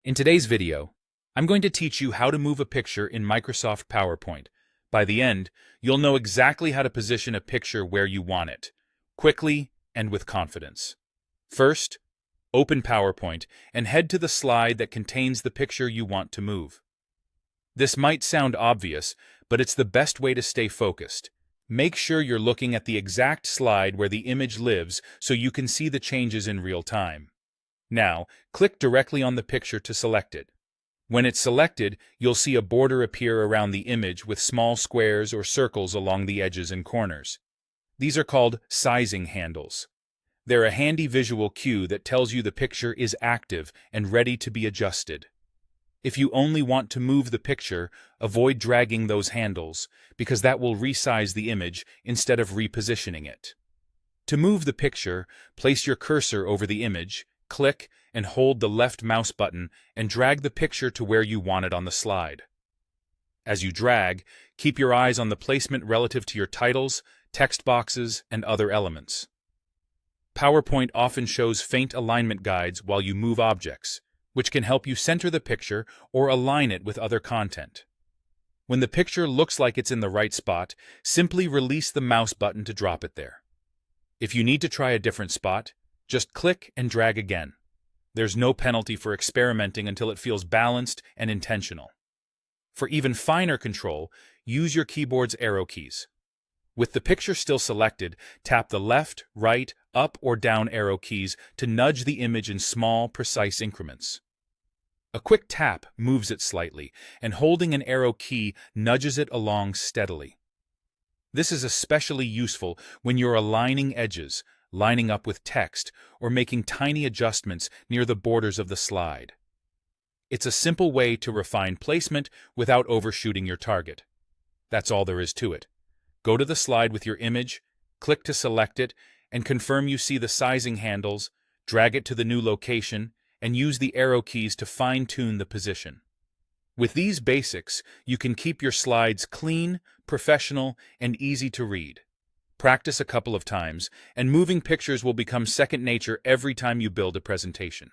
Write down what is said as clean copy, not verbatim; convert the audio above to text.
In today's video, I'm going to teach you how to move a picture in Microsoft PowerPoint. By the end, you'll know exactly how to position a picture where you want it, quickly and with confidence. First, open PowerPoint and head to the slide that contains the picture you want to move. This might sound obvious, but it's the best way to stay focused. Make sure you're looking at the exact slide where the image lives so you can see the changes in real time. Now, click directly on the picture to select it. When it's selected, you'll see a border appear around the image with small squares or circles along the edges and corners. These are called sizing handles. They're a handy visual cue that tells you the picture is active and ready to be adjusted. If you only want to move the picture, avoid dragging those handles, because that will resize the image instead of repositioning it. To move the picture, place your cursor over the image, click and hold the left mouse button and drag the picture to where you want it on the slide. As you drag, keep your eyes on the placement relative to your titles, text boxes, and other elements. PowerPoint often shows faint alignment guides while you move objects, which can help you center the picture or align it with other content. When the picture looks like it's in the right spot, simply release the mouse button to drop it there. If you need to try a different spot, just click and drag again. There's no penalty for experimenting until it feels balanced and intentional. For even finer control, use your keyboard's arrow keys. With the picture still selected, tap the left, right, up, or down arrow keys to nudge the image in small, precise increments. A quick tap moves it slightly, and holding an arrow key nudges it along steadily. This is especially useful when you're aligning edges, lining up with text, or making tiny adjustments near the borders of the slide. It's a simple way to refine placement without overshooting your target. That's all there is to it. Go to the slide with your image, click to select it, and confirm you see the sizing handles, drag it to the new location, and use the arrow keys to fine-tune the position. With these basics, you can keep your slides clean, professional, and easy to read. Practice a couple of times, and moving pictures will become second nature every time you build a presentation.